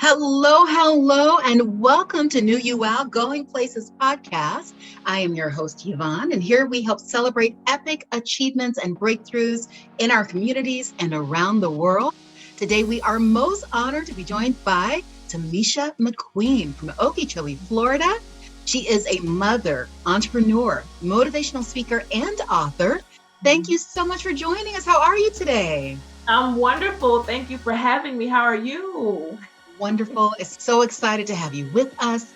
Hello, and welcome to New You Wow Going Places podcast. I am your host, Yvonne, and here we help celebrate epic achievements and breakthroughs in our communities and around the world. Today, we are most honored to be joined by Tamisha McQueen from Okeechobee, Florida. She is a mother, entrepreneur, motivational speaker, and author. Thank you so much for joining us. How are you today? I'm wonderful. Thank you for having me. How are you? Wonderful. It's so excited to have you with us.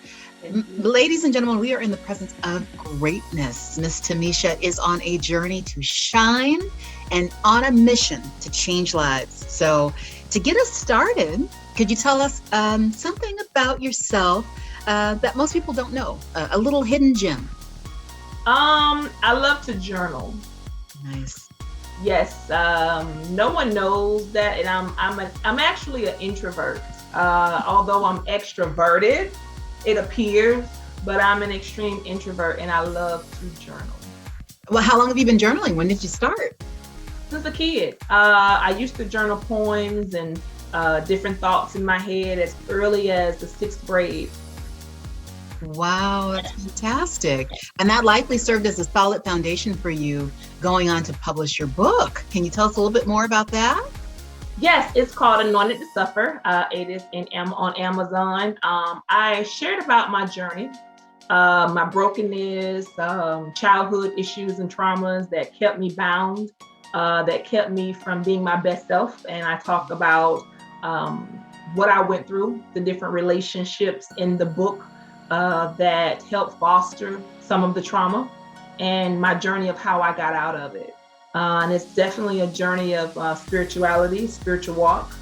Ladies and gentlemen, we are in the presence of greatness. Miss Tamisha is on a journey to shine and on a mission to change lives. So to get us started, could you tell us something about yourself that most people don't know? A little hidden gem. I love to journal. Nice. Yes. No one knows that, and I'm actually an introvert. Although I'm extroverted, it appears, but I'm an extreme introvert and I love to journal. Well, how long have you been journaling? When did you start? Since a kid. I used to journal poems and different thoughts in my head as early as the 6th grade. Wow, that's fantastic. And that likely served as a solid foundation for you going on to publish your book. Can you tell us a little bit more about that? Yes, it's called Anointed to Suffer. It is on Amazon. I shared about my journey, my brokenness, childhood issues and traumas that kept me bound, that kept me from being my best self. And I talk about what I went through, the different relationships in the book that helped foster some of the trauma, and my journey of how I got out of it. And it's definitely a journey of spirituality, spiritual walk.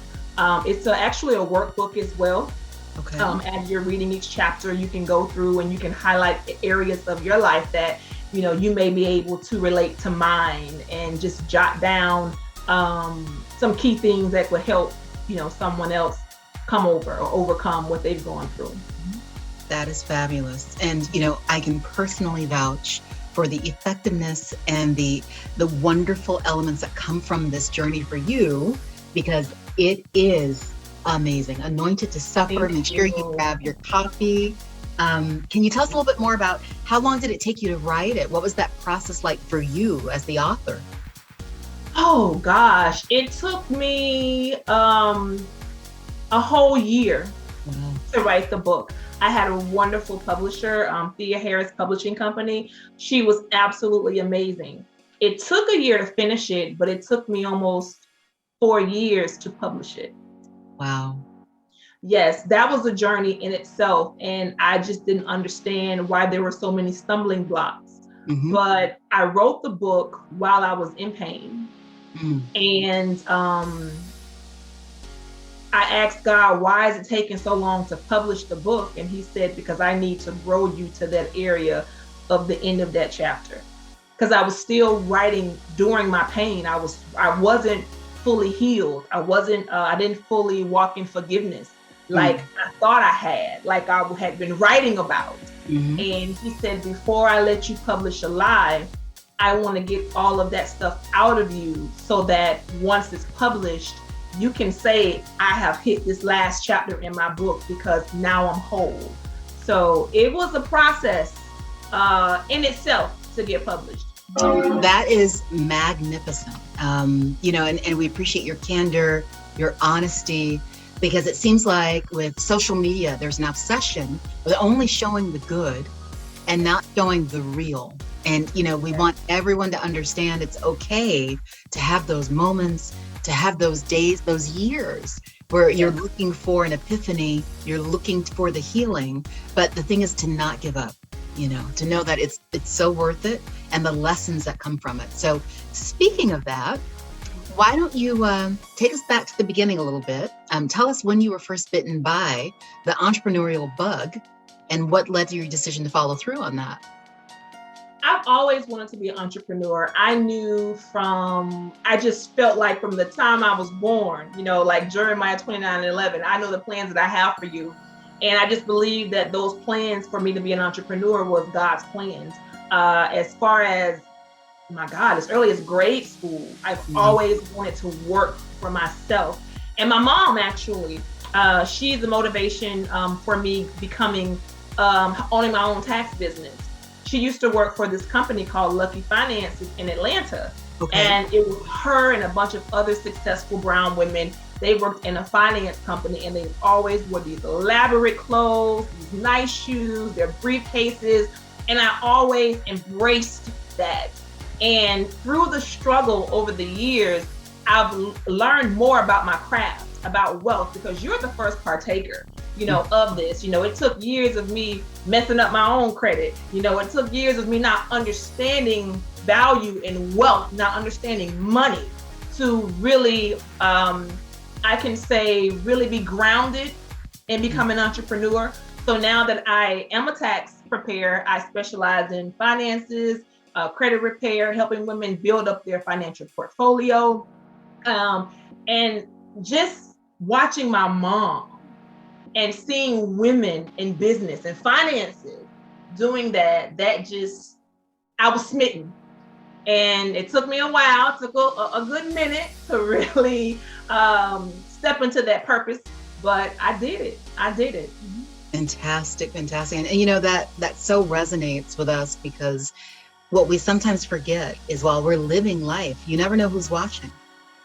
It's actually a workbook as well. Okay. As you're reading each chapter, you can go through and you can highlight the areas of your life that you may be able to relate to mine, and just jot down some key things that would help someone else come over or overcome what they've gone through. That is fabulous. And I can personally vouch for the effectiveness and the wonderful elements that come from this journey for you, because it is amazing. Anointed to Suffer. Make sure you grab your copy. Can you tell us a little bit more about how long did it take you to write it? What was that process like for you as the author? Oh gosh, it took me a whole year to write the book. I had a wonderful publisher, Thea Harris Publishing Company. She was absolutely amazing. It took a year to finish it, but it took me almost 4 years to publish it. Wow. Yes, that was a journey in itself. And I just didn't understand why there were so many stumbling blocks. Mm-hmm. But I wrote the book while I was in pain. And I asked God, why is it taking so long to publish the book? And he said, because I need to grow you to that area of the end of that chapter. Because I was still writing during my pain. I wasn't fully healed. I didn't fully walk in forgiveness like I thought I had, like I had been writing about. And he said, before I let you publish a lie, I want to get all of that stuff out of you so that once it's published, you can say, I have hit this last chapter in my book because now I'm whole. So it was a process in itself to get published. That is magnificent. And we appreciate your candor, your honesty, because it seems like with social media, there's an obsession with only showing the good and not showing the real. And, we want everyone to understand it's okay to have those moments, to have those days, those years where you're looking for an epiphany, you're looking for the healing. But the thing is to not give up, to know that it's so worth it and the lessons that come from it. So speaking of that, why don't you take us back to the beginning a little bit? Tell us when you were first bitten by the entrepreneurial bug and what led to your decision to follow through on that. I've always wanted to be an entrepreneur. I just felt like from the time I was born, like Jeremiah 29:11, I know the plans that I have for you. And I just believe that those plans for me to be an entrepreneur was God's plans. As far as, my God, as early as grade school, I've always wanted to work for myself. And my mom actually She's the motivation for me becoming, owning my own tax business. She used to work for this company called Lucky Finances in Atlanta. Okay. And it was her and a bunch of other successful brown women. They worked in a finance company, and they always wore these elaborate clothes, these nice shoes, their briefcases. And I always embraced that. And through the struggle over the years, I've learned more about my craft, about wealth, because you're the first partaker, of this. It took years of me messing up my own credit. It took years of me not understanding value and wealth, not understanding money, to really, I can say, really be grounded and become an entrepreneur. So now that I am a tax preparer, I specialize in finances, credit repair, helping women build up their financial portfolio. And just watching my mom and seeing women in business and finances doing that just, I was smitten. And it took me a while, took a good minute to really step into that purpose, but I did it. Mm-hmm. Fantastic. And that so resonates with us, because what we sometimes forget is, while we're living life, you never know who's watching.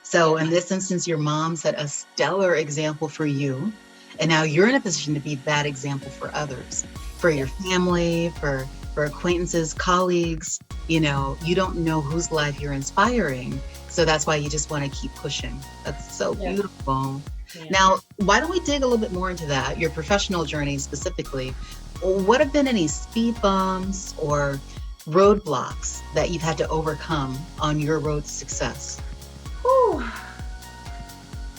So in this instance, your mom set a stellar example for you. And now you're in a position to be that example for others, for your family, for acquaintances, colleagues. You don't know whose life you're inspiring. So that's why you just want to keep pushing. That's so beautiful. Yeah. Now, why don't we dig a little bit more into that, your professional journey specifically? What have been any speed bumps or roadblocks that you've had to overcome on your road to success? Whew.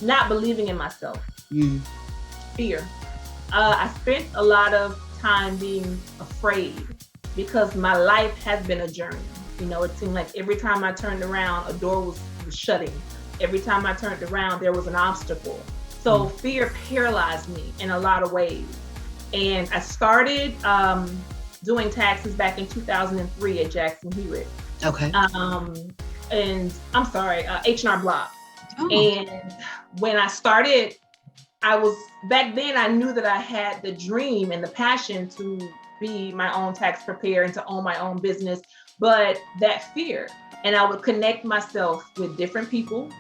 Not believing in myself. Fear. I spent a lot of time being afraid, because my life has been a journey. It seemed like every time I turned around, a door was shutting. Every time I turned around, there was an obstacle. So fear paralyzed me in a lot of ways. And I started doing taxes back in 2003 at Jackson Hewitt. Okay. And I'm sorry, H&R Block. Oh. And when I started, back then I knew that I had the dream and the passion to be my own tax preparer and to own my own business, but that fear. And I would connect myself with different people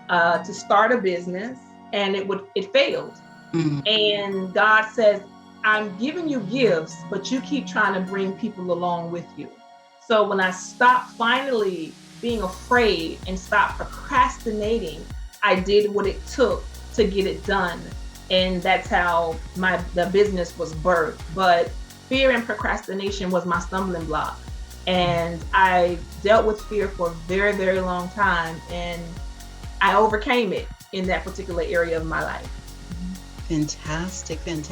to start a business, and it failed. And God says, I'm giving you gifts, but you keep trying to bring people along with you. So when I stopped finally being afraid and stopped procrastinating, I did what it took to get it done. And that's how the business was birthed. But fear and procrastination was my stumbling block. And I dealt with fear for a very, very long time. And I overcame it in that particular area of my life. Fantastic. And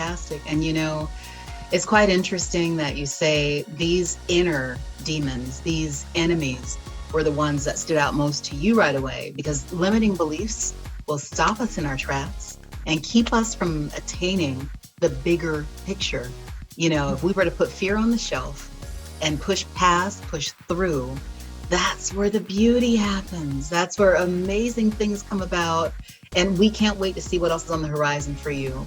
it's quite interesting that you say these inner demons, these enemies, were the ones that stood out most to you right away, because limiting beliefs will stop us in our tracks and keep us from attaining the bigger picture. If we were to put fear on the shelf and push through, that's where the beauty happens. That's where amazing things come about. And we can't wait to see what else is on the horizon for you.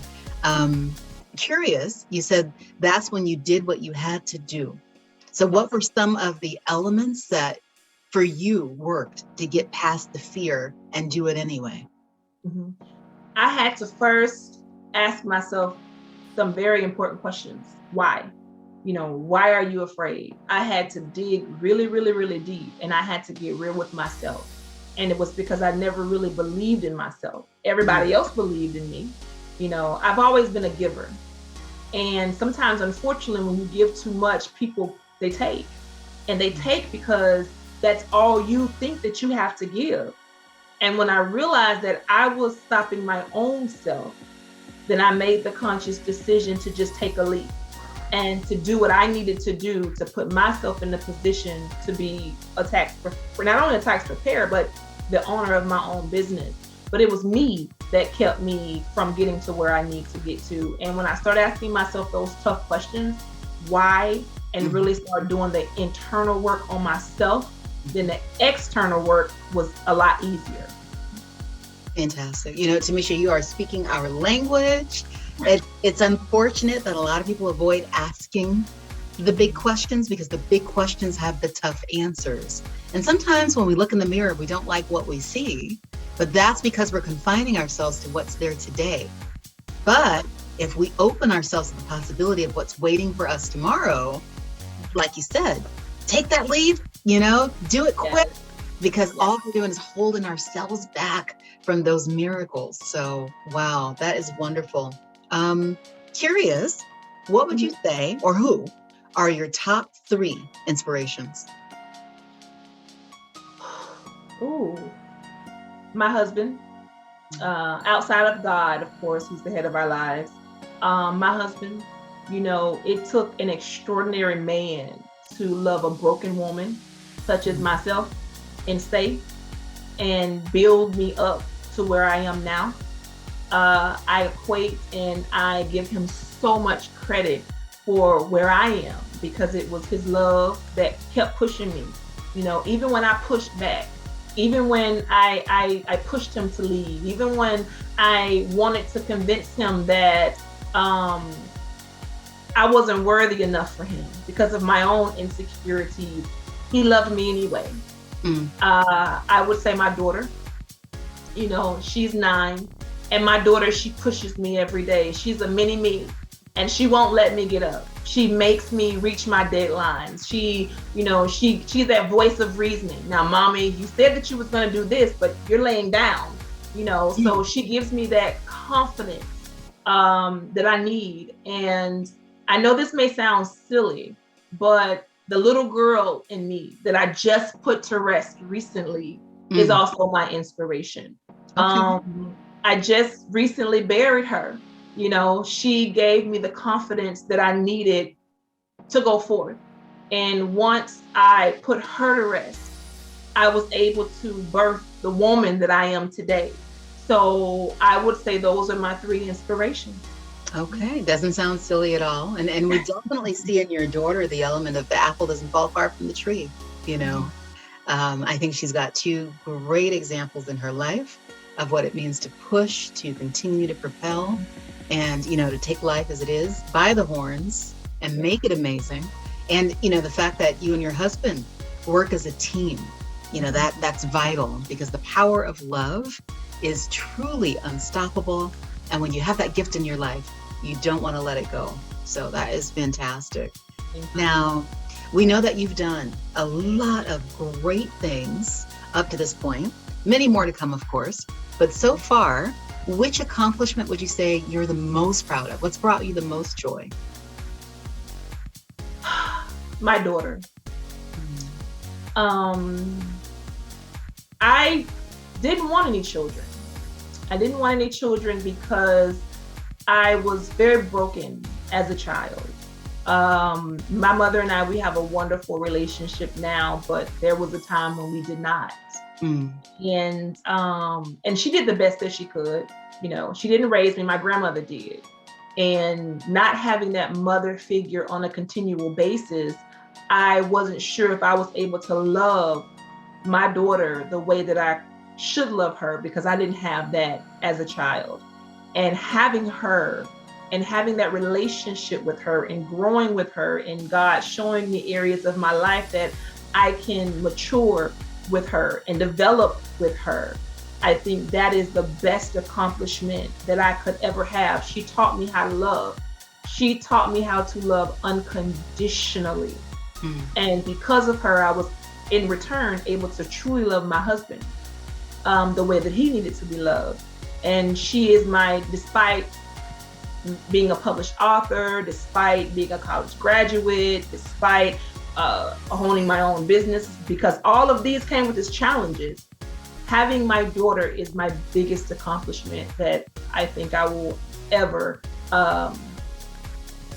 Curious, you said that's when you did what you had to do. So what were some of the elements that for you worked to get past the fear and do it anyway? I had to first ask myself some very important questions. Why? Why are you afraid? I had to dig really, really, really deep, and I had to get real with myself. And it was because I never really believed in myself. Everybody else believed in me. I've always been a giver. And sometimes, unfortunately, when you give too much, people, they take. And they take because that's all you think that you have to give. And when I realized that I was stopping my own self, then I made the conscious decision to just take a leap and to do what I needed to do to put myself in the position to be not only a tax preparer, but the owner of my own business. But it was me that kept me from getting to where I need to get to. And when I started asking myself those tough questions, why, and really start doing the internal work on myself, then the external work was a lot easier. Fantastic. You know, Tamisha, you are speaking our language. It's unfortunate that a lot of people avoid asking the big questions because the big questions have the tough answers. And sometimes when we look in the mirror, we don't like what we see, but that's because we're confining ourselves to what's there today. But if we open ourselves to the possibility of what's waiting for us tomorrow, like you said, take that leap, do it quick, Yes. because Yes. all we're doing is holding ourselves back from those miracles. So, wow, that is wonderful. Um, Curious, what would you Mhm. say, or who are your top three inspirations? Ooh, my husband. Outside of God, of course, He's the head of our lives. My husband, it took an extraordinary man to love a broken woman, such as myself, and stay and build me up to where I am now. I equate and I give him so much credit for where I am because it was his love that kept pushing me. Even when I pushed back, even when I pushed him to leave, even when I wanted to convince him that um, I wasn't worthy enough for him because of my own insecurities, he loved me anyway. Mm. I would say my daughter, she's 9, and my daughter, she pushes me every day. She's a mini me, and she won't let me get up. She makes me reach my deadlines. She's that voice of reasoning. Now, mommy, you said that you was going to do this, but you're laying down. So she gives me that confidence that I need. And I know this may sound silly, but the little girl in me that I just put to rest recently is Mm. also my inspiration. Okay. I just recently buried her. She gave me the confidence that I needed to go forth. And once I put her to rest, I was able to birth the woman that I am today. So I would say those are my three inspirations. Okay. Doesn't sound silly at all. And we definitely see in your daughter the element of the apple doesn't fall far from the tree, you know. I think she's got two great examples in her life of what it means to push, to continue to propel, and, to take life as it is by the horns and Yeah. make it amazing. And, the fact that you and your husband work as a team, that's vital because the power of love is truly unstoppable. And when you have that gift in your life, you don't want to let it go. So that is fantastic. Thank you. Now, we know that you've done a lot of great things up to this point, many more to come, of course. But so far, which accomplishment would you say you're the most proud of? What's brought you the most joy? My daughter. Um, I didn't want any children. I didn't want any children because I was very broken as a child. My mother and I, we have a wonderful relationship now, but there was a time when we did not. Mm. And she did the best that she could. She didn't raise me, my grandmother did. And not having that mother figure on a continual basis, I wasn't sure if I was able to love my daughter the way that I should love her because I didn't have that as a child. And having her and having that relationship with her and growing with her and God showing me areas of my life that I can mature with her and develop with her. I think that is the best accomplishment that I could ever have. She taught me how to love. She taught me how to love unconditionally. Mm. And because of her, I was in return able to truly love my husband the way that he needed to be loved. And she is despite being a published author, despite being a college graduate, despite owning my own business, because all of these came with its challenges. Having my daughter is my biggest accomplishment that I think I will ever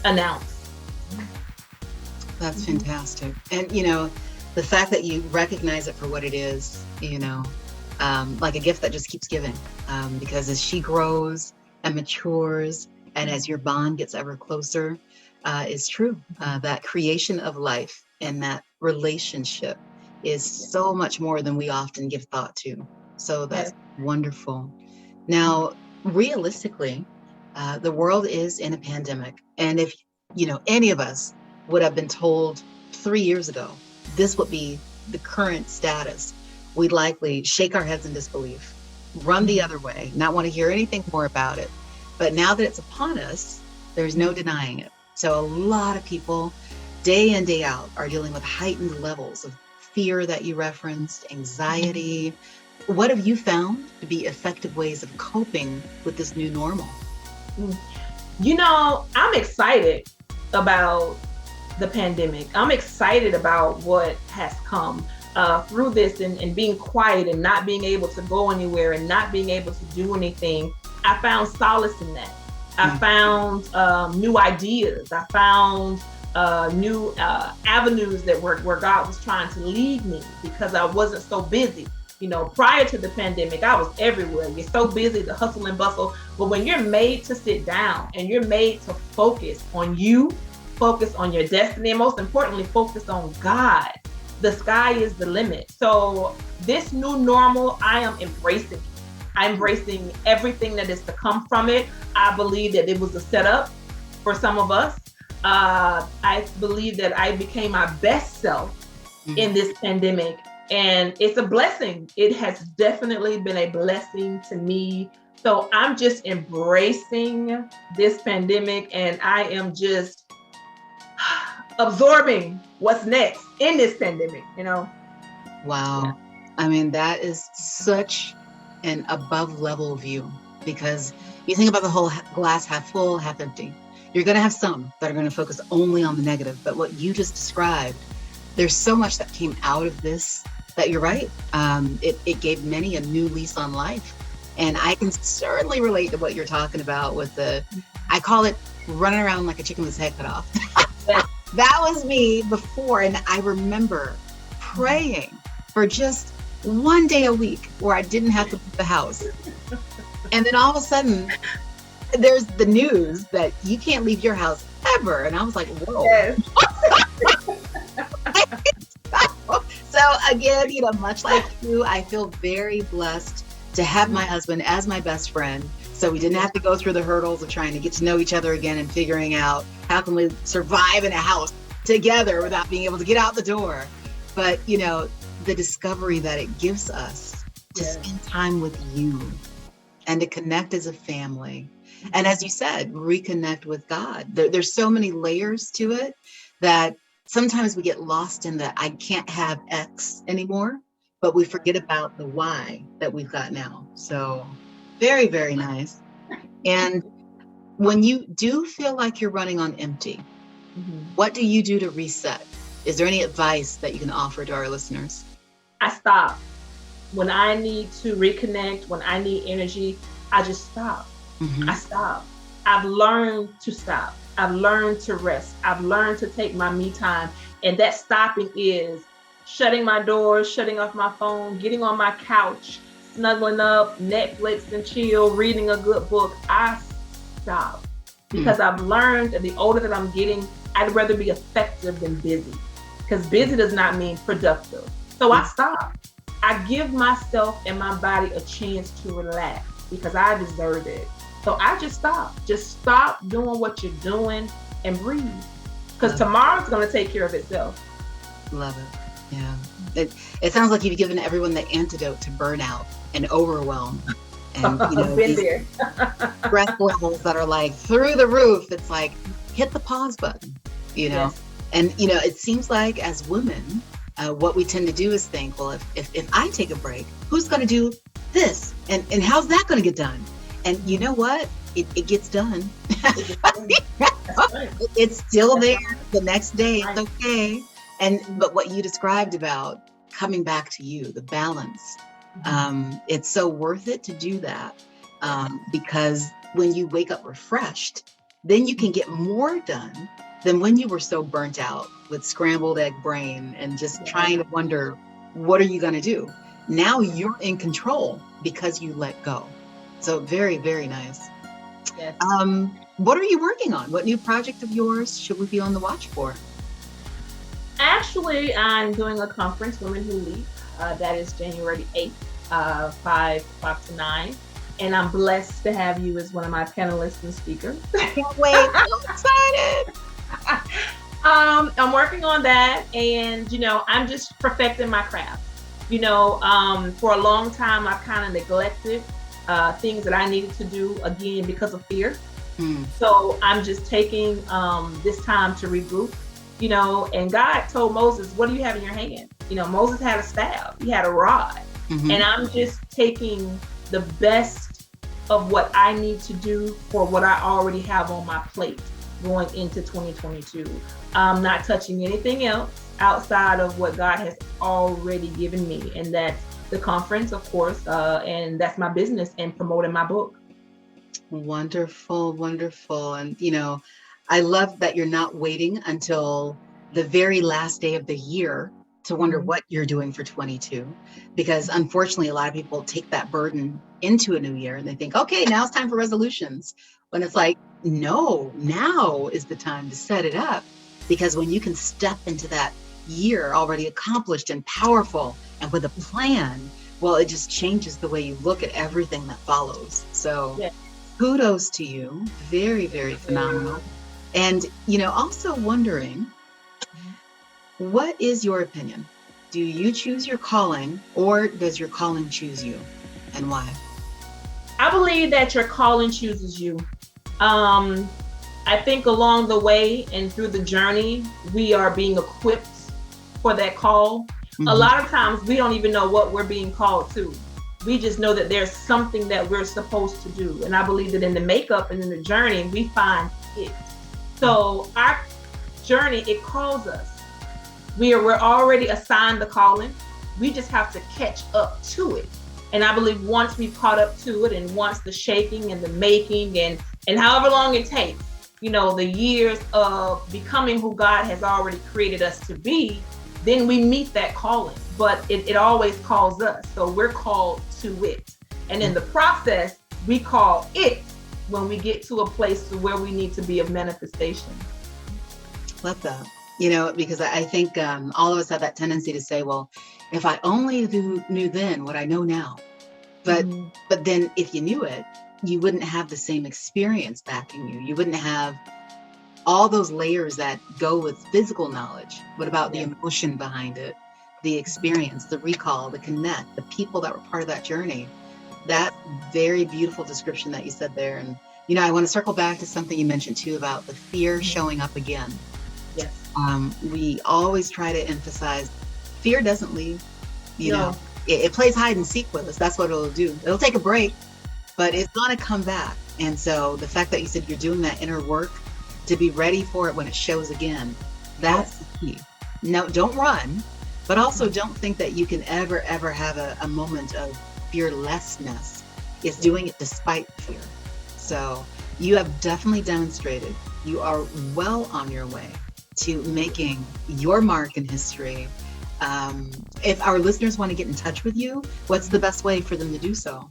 announce. That's fantastic. And, the fact that you recognize it for what it is, like a gift that just keeps giving. Because as she grows and matures, and as your bond gets ever closer, is true. That creation of life and that relationship is so much more than we often give thought to. So that's Yes. wonderful. Now, realistically, the world is in a pandemic. And if, any of us would have been told 3 years ago, this would be the current status, we'd likely shake our heads in disbelief, run the other way, not want to hear anything more about it. But now that it's upon us, there's no denying it. So a lot of people, day in, day out, are dealing with heightened levels of fear that you referenced, anxiety. What have you found to be effective ways of coping with this new normal? I'm excited about the pandemic. I'm excited about what has come through this, and being quiet and not being able to go anywhere and not being able to do anything. I found solace in that. I found new ideas. I found new avenues that where God was trying to lead me, because I wasn't so busy. Prior to the pandemic, I was everywhere. You're so busy, the hustle and bustle. But when you're made to sit down and you're made to focus on you, focus on your destiny, and most importantly, focus on God, the sky is the limit. So this new normal, I am embracing. I'm embracing everything that is to come from it. I believe that it was a setup for some of us. I believe that I became my best self in this pandemic. And it's a blessing. It has definitely been a blessing to me. So I'm just embracing this pandemic, and I am just absorbing what's next in this pandemic, Wow. Yeah. I mean, that is such an above level view, because you think about the whole glass half full, half empty. You're going to have some that are going to focus only on the negative. But what you just described, there's so much that came out of this that you're right. It gave many a new lease on life. And I can certainly relate to what you're talking about with I call it running around like a chicken with its head cut off. That was me before. And I remember praying for just one day a week where I didn't have to leave the house. And then all of a sudden, there's the news that you can't leave your house ever. And I was like, whoa. Yes. So again, much like you, I feel very blessed to have my husband as my best friend. So we didn't have to go through the hurdles of trying to get to know each other again and figuring out how can we survive in a house together without being able to get out the door. But, the discovery that it gives us to spend time with you and to connect as a family. And as you said, reconnect with God. There's so many layers to it that sometimes we get lost in the I can't have X anymore, but we forget about the Y that we've got now. So very, very nice. And when you do feel like you're running on empty, what do you do to reset? Is there any advice that you can offer to our listeners? I stop. When I need to reconnect, when I need energy, I just stop. I stop. I've learned to stop. I've learned to rest. I've learned to take my me time. And that stopping is shutting my doors, shutting off my phone, getting on my couch, snuggling up, Netflix and chill, reading a good book. I stop. Because I've learned that the older that I'm getting, I'd rather be effective than busy. Because busy does not mean productive. So I stop. I give myself and my body a chance to relax because I deserve it. So I just stop. Just stop doing what you're doing and breathe. Because tomorrow's going to take care of itself. Love it. Yeah. It sounds like you've given everyone the antidote to burnout and overwhelm. And been there. Breath levels that are like through the roof. It's like, hit the pause button, Yes. And, it seems like as women, what we tend to do is think, well, if I take a break, who's going to do this? And how's that going to get done? And you know what? It gets done. It's still there the next day. It's okay. But what you described about coming back to you, the balance, it's so worth it to do that. Because when you wake up refreshed, then you can get more done than when you were so burnt out with scrambled egg brain and just trying to wonder, what are you going to do? Now you're in control because you let go. So very, very nice. Yes. What are you working on? What new project of yours should we be on the watch for? Actually, I'm doing a conference, Women Who Lead. That is January 8th, 5 to 9. And I'm blessed to have you as one of my panelists and speakers. Can't wait. So excited. I'm working on that, and I'm just perfecting my craft. For a long time, I've kind of neglected things that I needed to do, again, because of fear. So I'm just taking this time to regroup, and God told Moses, what do you have in your hand? Moses had a staff, he had a rod. And I'm just taking the best of what I need to do for what I already have on my plate going into 2022. I'm not touching anything else outside of what God has already given me. And that's the conference, of course, and that's my business and promoting my book. Wonderful, wonderful. And, I love that you're not waiting until the very last day of the year to wonder what you're doing for 22, because unfortunately, a lot of people take that burden into a new year and they think, okay, now it's time for resolutions. When it's like, no, now is the time to set it up, because when you can step into that year already accomplished and powerful and with a plan, well, it just changes the way you look at everything that follows. So kudos to you. Very, very phenomenal. And, also wondering, what is your opinion? Do you choose your calling, or does your calling choose you, and why? I believe that your calling chooses you. I think along the way and through the journey, we are being equipped for that call. A lot of times we don't even know what we're being called to. We just know that there's something that we're supposed to do. And I believe that in the makeup and in the journey, we find it. So our journey, it calls us. We're already assigned the calling. We just have to catch up to it. And I believe once we've caught up to it, and once the shaking and the making and however long it takes, the years of becoming who God has already created us to be, then we meet that calling. But it always calls us. So we're called to it. And in the process, we call it when we get to a place where we need to be of manifestation. Love that. Because I think all of us have that tendency to say, well, if I only knew then what I know now. But then if you knew it, you wouldn't have the same experience backing you. You wouldn't have all those layers that go with physical knowledge. What about the emotion behind it, the experience, the recall, the connect, the people that were part of that journey? That very beautiful description that you said there. And, I want to circle back to something you mentioned too about the fear showing up again. Yes. We always try to emphasize fear doesn't leave. It plays hide and seek with us. That's what it'll do. It'll take a break, but it's going to come back. And so the fact that you said you're doing that inner work to be ready for it when it shows again, that's the key. No, don't run, but also don't think that you can ever have a moment of fearlessness. It's doing it despite fear. So you have definitely demonstrated you are well on your way to making your mark in history. If our listeners want to get in touch with you, what's the best way for them to do so?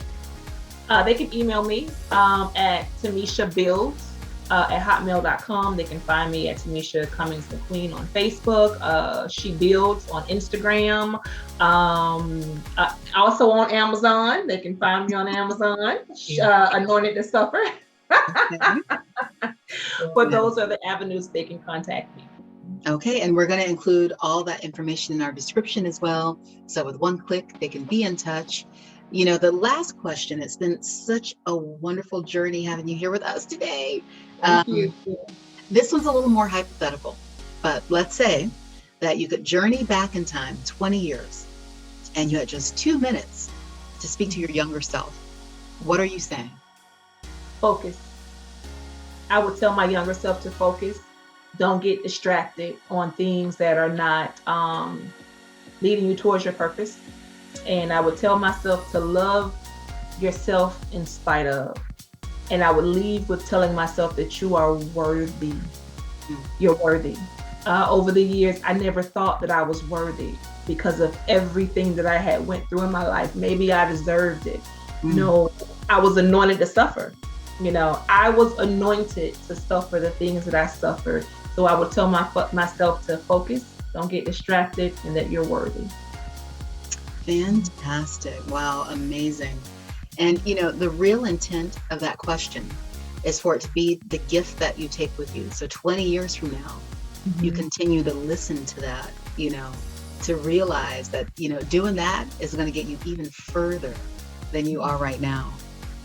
They can email me at Tamisha Builds at hotmail.com. They can find me at Tamisha McQueen on Facebook. She Builds on Instagram. Also on Amazon. They can find me on Amazon. Anointed to Suffer. But those are the avenues they can contact me. Okay, and we're going to include all that information in our description as well. So with one click, they can be in touch. The last question, it's been such a wonderful journey having you here with us today. Thank you. This one's a little more hypothetical, but let's say that you could journey back in time 20 years and you had just 2 minutes to speak to your younger self. What are you saying? Focus. I would tell my younger self to focus. Don't get distracted on things that are not leading you towards your purpose. And I would tell myself to love yourself in spite of. And I would leave with telling myself that you are worthy. You're worthy. Over the years, I never thought that I was worthy because of everything that I had went through in my life. Maybe I deserved it. No, I was anointed to suffer. I was anointed to suffer the things that I suffered. So I would tell myself to focus, don't get distracted, and that you're worthy. Fantastic. Wow, amazing. And, the real intent of that question is for it to be the gift that you take with you. So 20 years from now, you Mhm. continue to listen to that, to realize that, doing that is going to get you even further than you are right now.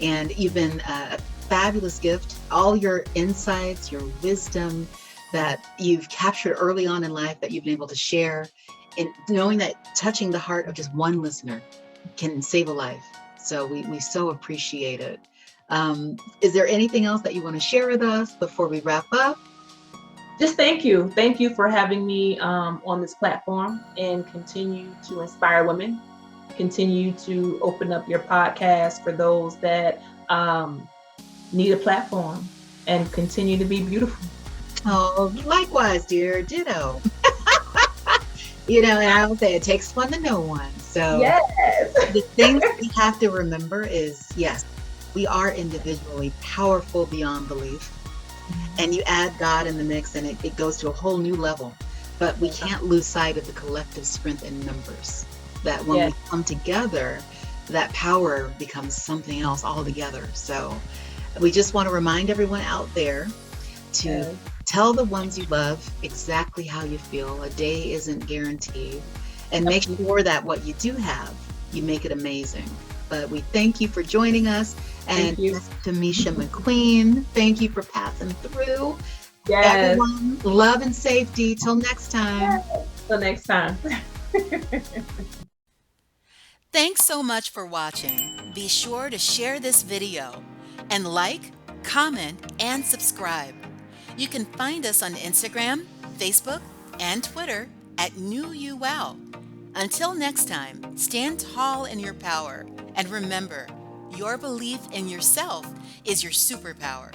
And you've been a fabulous gift. All your insights, your wisdom that you've captured early on in life that you've been able to share, and knowing that touching the heart of just one listener can save a life. So we so appreciate it. Is there anything else that you want to share with us before we wrap up? Just thank you. Thank you for having me on this platform, and continue to inspire women. Continue to open up your podcast for those that need a platform, and continue to be beautiful. Oh, likewise, dear. Ditto. And I will say it takes one to know one. So Yes. the things we have to remember is, yes, we are individually powerful beyond belief. And you add God in the mix and it goes to a whole new level. But we can't lose sight of the collective strength in numbers. That when Yes. we come together, that power becomes something else altogether. So we just want to remind everyone out there to Yes. tell the ones you love exactly how you feel. A day isn't guaranteed. And make Absolutely. sure that what you do have, you make it amazing. But we thank you for joining us. And Thank you. Miss Tamisha McQueen, thank you for passing through. Yes. Everyone, love and safety. Till next time. Till next time. Thanks so much for watching. Be sure to share this video and like, comment, and subscribe. You can find us on Instagram, Facebook, and Twitter at New You Wow. Until next time, stand tall in your power and remember, your belief in yourself is your superpower.